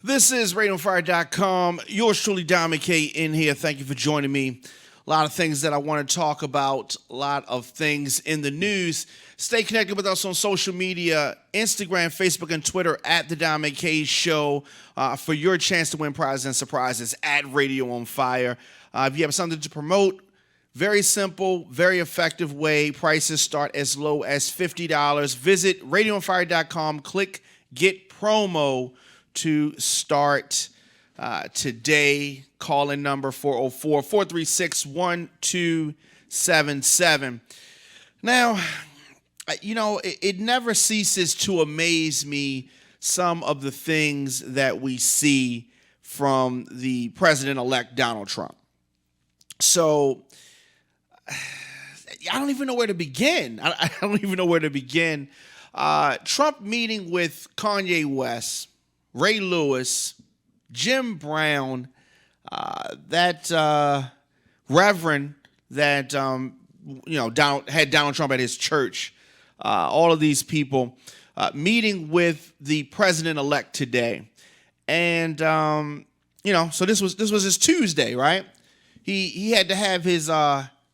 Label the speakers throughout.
Speaker 1: This is RadioFire.com. Yours truly, Don McKay, in here. Thank you for joining me. A lot of things that I want to talk about, a lot of things in the news. Stay connected with us on social media, Instagram, Facebook, and Twitter at The Don McKay Show for your chance to win prizes and surprises at Radio on Fire. If you have something to promote, very simple, very effective way. Prices start as low as $50. Visit RadioFire.com, click Get Promo to start today. Call-in number 404-436-1277. Now, it never ceases to amaze me some of the things that we see from the president-elect Donald Trump. So, I don't even know where to begin. I don't even know where to begin. Trump meeting with Kanye West, Ray Lewis, Jim Brown, that reverend that had Donald Trump at his church. All of these people meeting with the president-elect today, and so this was his Tuesday, right? He had to have his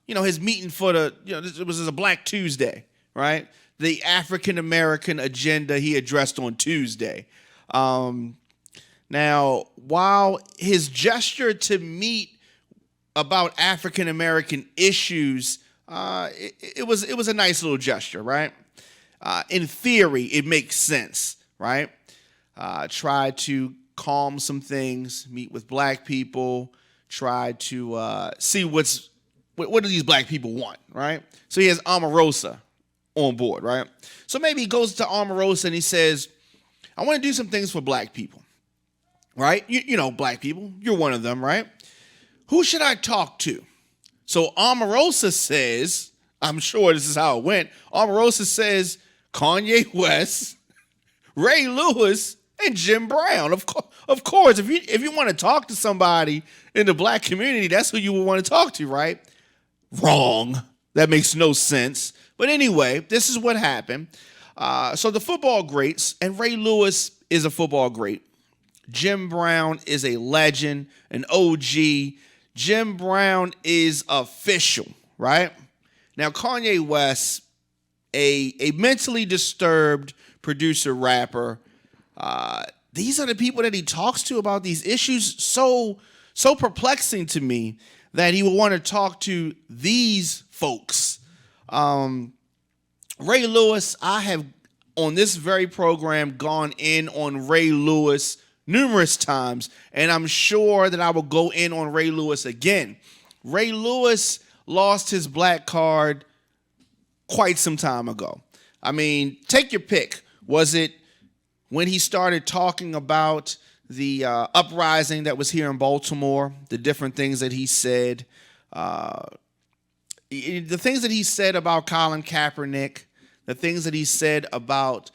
Speaker 1: his meeting for the it was a Black Tuesday, right? The African American agenda he addressed on Tuesday. Now, while his gesture to meet about African American issues, it was a nice little gesture, right? In theory, it makes sense, right? Try to calm some things, meet with black people, try to see what do these black people want, right? So he has Omarosa on board, right? So maybe he goes to Omarosa and he says, I want to do some things for black people, right? You know, black people, you're one of them, right? Who should I talk to? So Omarosa says, I'm sure this is how it went. Omarosa says Kanye West, Ray Lewis, and Jim Brown. Of course, if you want to talk to somebody in the black community, that's who you would want to talk to, right? Wrong. That makes no sense. But anyway, this is what happened. So the football greats, and Ray Lewis is a football great. Jim Brown is a legend, an OG. Jim Brown is official, right? Now, Kanye West, a mentally disturbed producer rapper, these are the people that he talks to about these issues. So perplexing to me that he would want to talk to these folks. Ray Lewis, I have on this very program gone in on Ray Lewis numerous times, and I'm sure that I will go in on Ray Lewis again. Ray Lewis lost his black card quite some time ago. I mean, take your pick. Was it when he started talking about the uprising that was here in Baltimore, the different things that he said, the things that he said about Colin Kaepernick, the things that he said about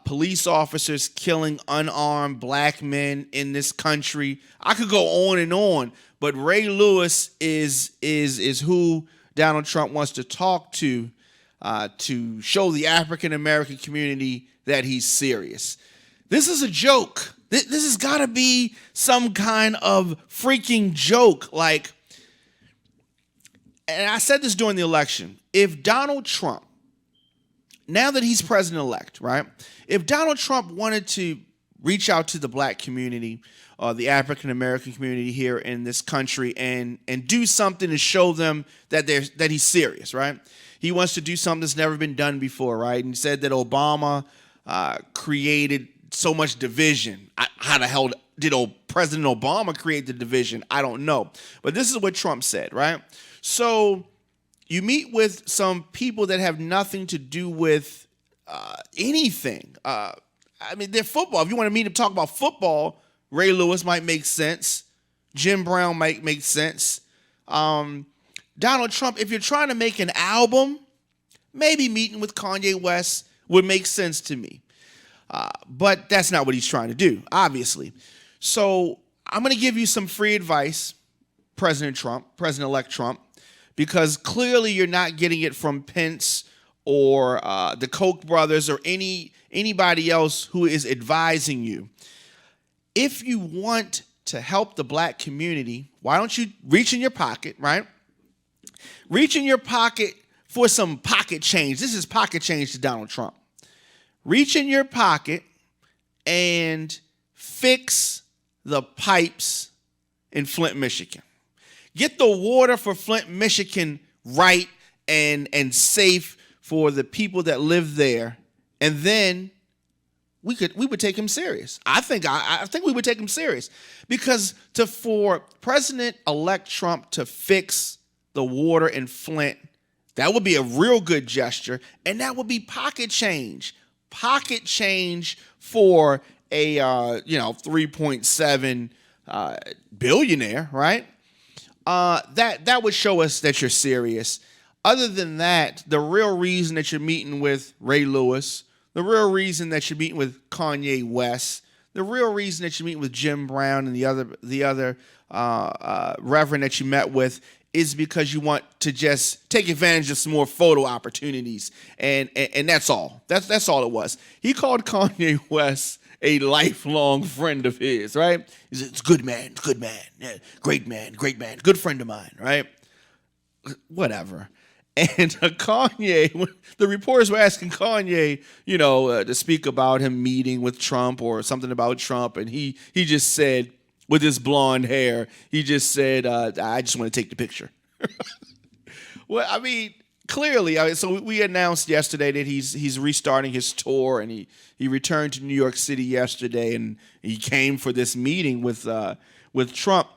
Speaker 1: police officers killing unarmed black men in this country. I could go on and on, but Ray Lewis is who Donald Trump wants to talk to show the African American community that he's serious. This is a joke. This has got to be some kind of freaking joke. Like, and I said this during the election, if Donald Trump, now that he's president-elect, right? If Donald Trump wanted to reach out to the black community, the African-American community here in this country and do something to show them that he's serious, right? He wants to do something that's never been done before, right? And he said that Obama created so much division. How the hell did President Obama create the division? I don't know. But this is what Trump said, right? So you meet with some people that have nothing to do with anything. I mean, they're football. If you want to meet and talk about football, Ray Lewis might make sense. Jim Brown might make sense. Donald Trump, if you're trying to make an album, maybe meeting with Kanye West would make sense to me. But that's not what he's trying to do, obviously. So I'm going to give you some free advice, President-elect Trump, because clearly you're not getting it from Pence or the Koch brothers or anybody else who is advising you. if you want to help the black community, why don't you reach in your pocket, right? Reach in your pocket for some pocket change. This is pocket change to Donald Trump. Reach in your pocket and fix the pipes in Flint, Michigan. Get the water for Flint, Michigan right and safe for the people that live there. And then we would take him serious. I think we would take him serious, because for President-elect Trump to fix the water in Flint, that would be a real good gesture, and that would be pocket change for a 3.7 billionaire, right? That would show us that you're serious. Other than that, the real reason that you're meeting with Ray Lewis, the real reason that you're meeting with Kanye West, the real reason that you're meeting with Jim Brown and the other reverend that you met with, is because you want to just take advantage of some more photo opportunities, and that's all. That's all it was. He called Kanye West a lifelong friend of his, right? He said, it's good man, yeah, great man, good friend of mine, right? Whatever. And Kanye, the reporters were asking Kanye, to speak about him meeting with Trump or something about Trump, and he just said, with his blonde hair, he just said, I just want to take the picture. Well, I mean, clearly, so we announced yesterday that he's restarting his tour, and he returned to New York City yesterday, and he came for this meeting with Trump.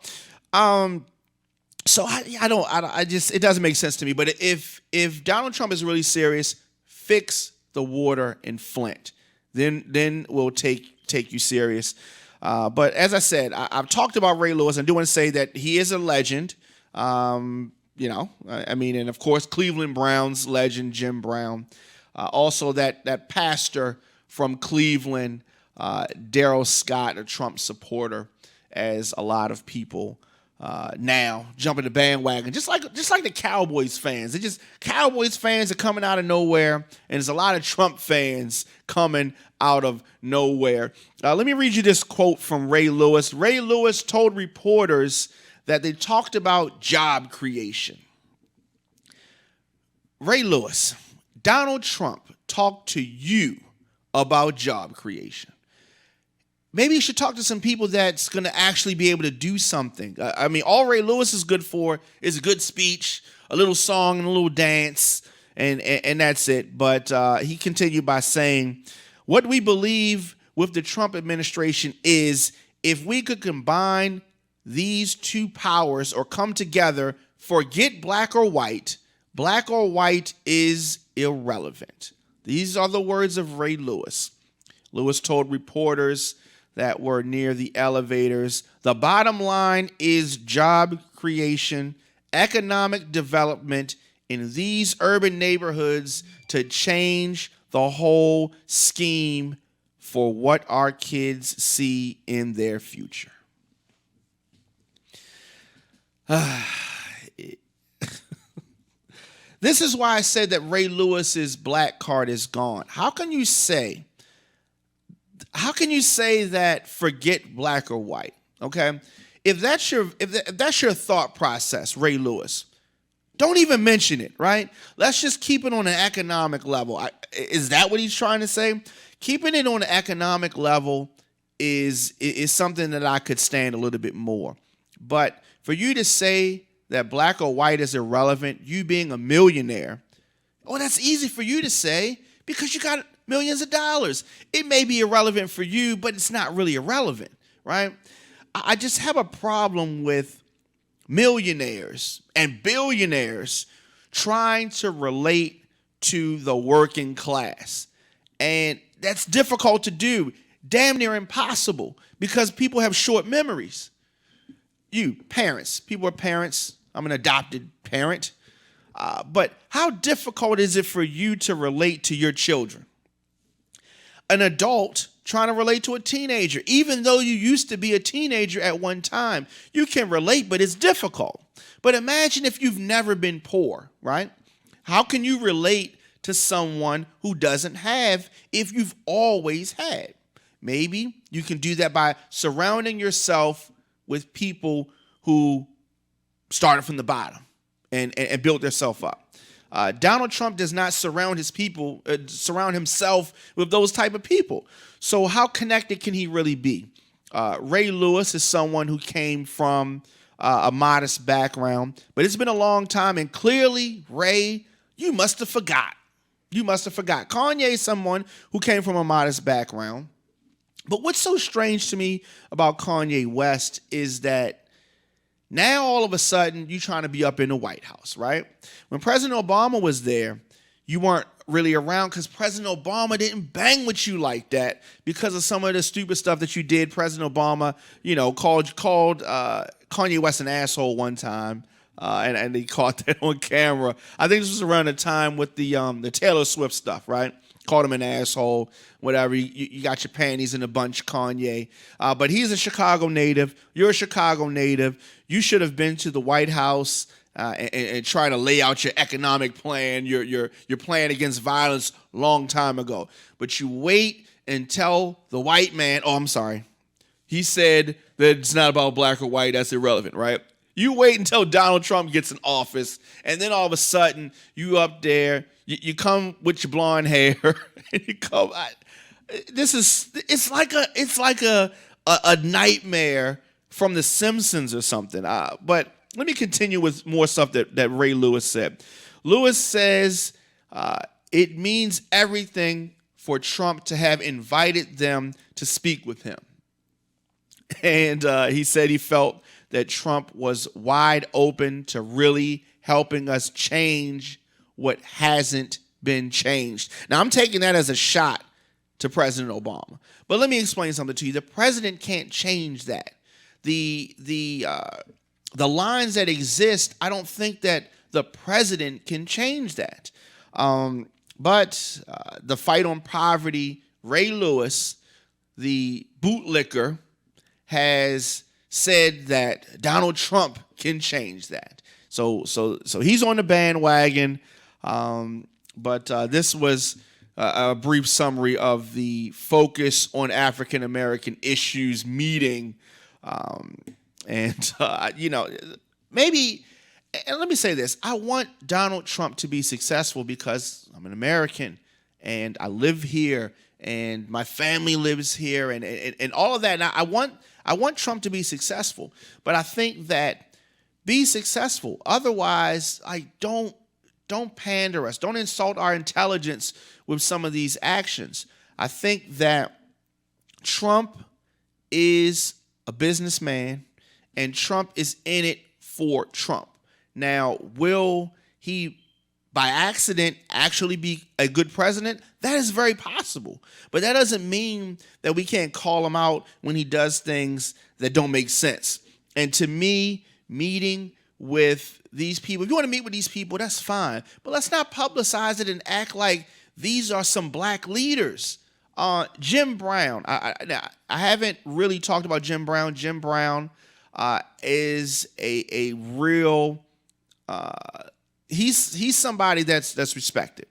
Speaker 1: So it doesn't make sense to me. But if Donald Trump is really serious, fix the water in Flint, then we'll take you serious. But as I said, I've talked about Ray Lewis. I do want to say that he is a legend. And of course, Cleveland Browns legend Jim Brown. Also, that pastor from Cleveland, Darrell Scott, a Trump supporter, as a lot of people now jumping the bandwagon, just like the Cowboys fans. Cowboys fans are coming out of nowhere, and there's a lot of Trump fans coming out of nowhere. Let me read you this quote from Ray Lewis. Ray Lewis told reporters that they talked about job creation. Ray Lewis, Donald Trump talked to you about job creation. Maybe you should talk to some people that's going to actually be able to do something. All Ray Lewis is good for is a good speech, a little song, and a little dance, and that's it. But he continued by saying, what we believe with the Trump administration is, if we could combine these two powers or come together, forget black or white is irrelevant. These are the words of Ray Lewis. Lewis told reporters that were near the elevators, the bottom line is job creation, economic development in these urban neighborhoods to change the whole scheme for what our kids see in their future. This is why I said that Ray Lewis's black card is gone. How can you say that forget black or white? Okay, if that's your thought process, Ray Lewis, don't even mention it. Right? Let's just keep it on an economic level. Is that what he's trying to say? Keeping it on an economic level is something that I could stand a little bit more. But for you to say that black or white is irrelevant, you being a millionaire, that's easy for you to say because you got millions of dollars. It may be irrelevant for you, but it's not really irrelevant, right? I just have a problem with millionaires and billionaires trying to relate to the working class. And that's difficult to do, damn near impossible, because people have short memories. People are parents. I'm an adopted parent. But how difficult is it for you to relate to your children? An adult trying to relate to a teenager, even though you used to be a teenager at one time, you can relate, but it's difficult. But imagine if you've never been poor, right? How can you relate to someone who doesn't have if you've always had? Maybe you can do that by surrounding yourself with people who started from the bottom and built themselves up. Donald Trump does not surround himself with those type of people. So how connected can he really be? Ray Lewis is someone who came from a modest background, but it's been a long time, and clearly, Ray, you must have forgot. You must have forgot. Kanye is someone who came from a modest background. But what's so strange to me about Kanye West is that now all of a sudden you're trying to be up in the White House, right? When President Obama was there, you weren't really around because President Obama didn't bang with you like that because of some of the stupid stuff that you did. President Obama, called Kanye West an asshole one time, and he caught that on camera. I think this was around the time with the Taylor Swift stuff, right? Called him an asshole, whatever. You got your panties in a bunch, Kanye. But he's a Chicago native. You're a Chicago native. You should have been to the White House and try to lay out your economic plan, your plan against violence long time ago. But you wait and tell the white man, oh, I'm sorry. He said that it's not about black or white. That's irrelevant, right? You wait until Donald Trump gets in office, and then all of a sudden you up there, you come with your blonde hair, and you come. It's like a nightmare from The Simpsons or something. But let me continue with more stuff that Ray Lewis said. Lewis says it means everything for Trump to have invited them to speak with him. And he said he felt that Trump was wide open to really helping us change what hasn't been changed. Now, I'm taking that as a shot to President Obama. But let me explain something to you. The president can't change that. The lines that exist, I don't think that the president can change that. But the fight on poverty, Ray Lewis, the bootlicker, has said that Donald Trump can change that. So he's on the bandwagon. But this was a brief summary of the Focus on African American Issues meeting. Maybe, and let me say this, I want Donald Trump to be successful because I'm an American and I live here and my family lives here and all of that. Now, I want Trump to be successful, but I think that be successful. Otherwise, don't pander us. Don't insult our intelligence with some of these actions. I think that Trump is a businessman and Trump is in it for Trump. Now, will he by accident actually be a good president? That is very possible. But that doesn't mean that we can't call him out when he does things that don't make sense. And to me, meeting with these people, if you want to meet with these people, that's fine. But let's not publicize it and act like these are some black leaders. Jim Brown, I haven't really talked about Jim Brown. Jim Brown is a real, he's somebody that's respected.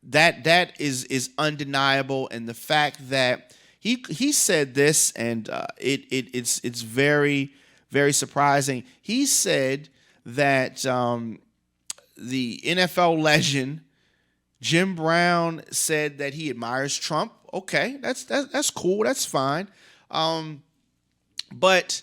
Speaker 1: That is undeniable, and the fact that he said this, and it's very, very surprising. He said that the NFL legend Jim Brown said that he admires Trump. Okay, that's cool. That's fine. But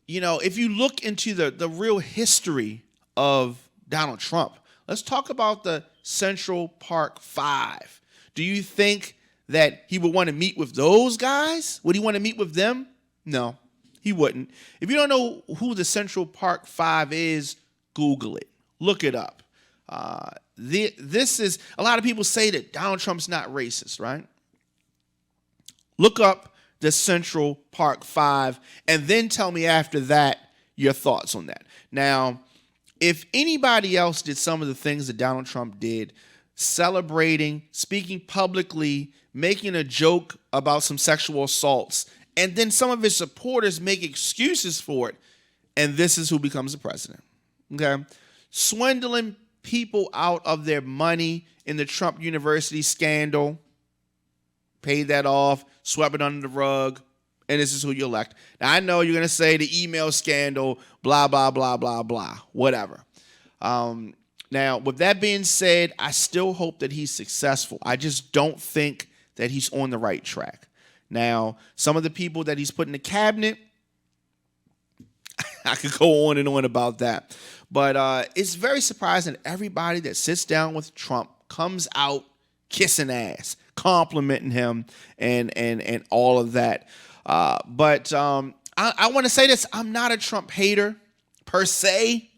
Speaker 1: if you look into the real history of Donald Trump, let's talk about the Central Park Five. Do you think that he would want to meet with those guys? Would he want to meet with them? No, he wouldn't. If you don't know who the Central Park Five is, Google it. Look it up. This is, a lot of people say that Donald Trump's not racist, right? Look up the Central Park Five and then tell me after that your thoughts on that. Now, if anybody else did some of the things that Donald Trump did, celebrating, speaking publicly, making a joke about some sexual assaults, and then some of his supporters make excuses for it, and this is who becomes the president. Okay? Swindling people out of their money in the Trump University scandal, paid that off, swept it under the rug, and this is who you elect. Now, I know you're going to say the email scandal, blah, blah, blah, blah, blah, whatever. Now, with that being said, I still hope that he's successful. I just don't think that he's on the right track. Now, some of the people that he's put in the cabinet, I could go on and on about that. But it's very surprising that everybody that sits down with Trump comes out kissing ass, complimenting him, and all of that. But I want to say this. I'm not a Trump hater per se,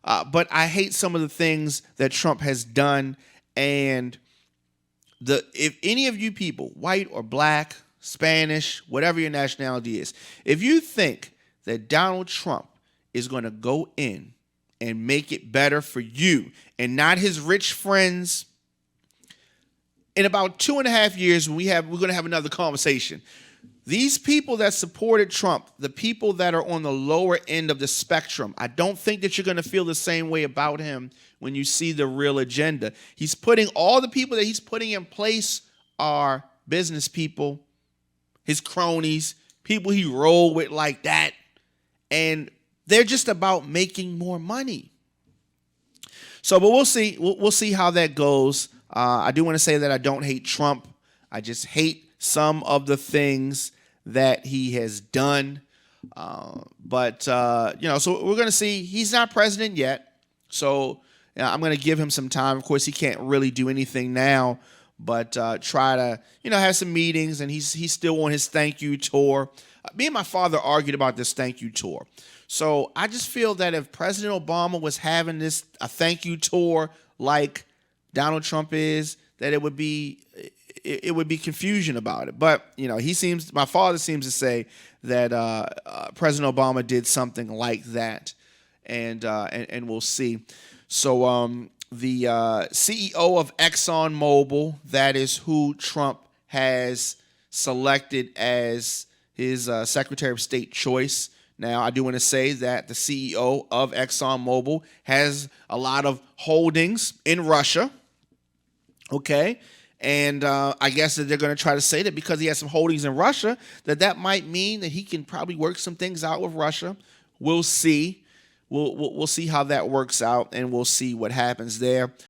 Speaker 1: but I hate some of the things that Trump has done. And if any of you people, white or black, Spanish, whatever your nationality is, if you think that Donald Trump is going to go in and make it better for you and not his rich friends, in about 2.5 years, we're going to have another conversation. These people that supported Trump, the people that are on the lower end of the spectrum, I don't think that you're going to feel the same way about him when you see the real agenda. He's putting all the people that he's putting in place are business people, his cronies, people he rolled with like that. And they're just about making more money. So, but we'll see. We'll see how that goes. I do want to say that I don't hate Trump. I just hate some of the things that he has done. So we're going to see. He's not president yet. So I'm going to give him some time. Of course, he can't really do anything now, but try to, have some meetings. And he's still on his thank you tour. Me and my father argued about this thank you tour. So I just feel that if President Obama was having a thank you tour like Donald Trump is, that it would be confusion about it. But my father seems to say that President Obama did something like that, and we'll see. So the CEO of ExxonMobil, that is who Trump has selected as his Secretary of State choice. Now, I do want to say that the CEO of ExxonMobil has a lot of holdings in Russia. Okay. And I guess that they're going to try to say that because he has some holdings in Russia, that might mean that he can probably work some things out with Russia. We'll see. We'll see how that works out, and we'll see what happens there.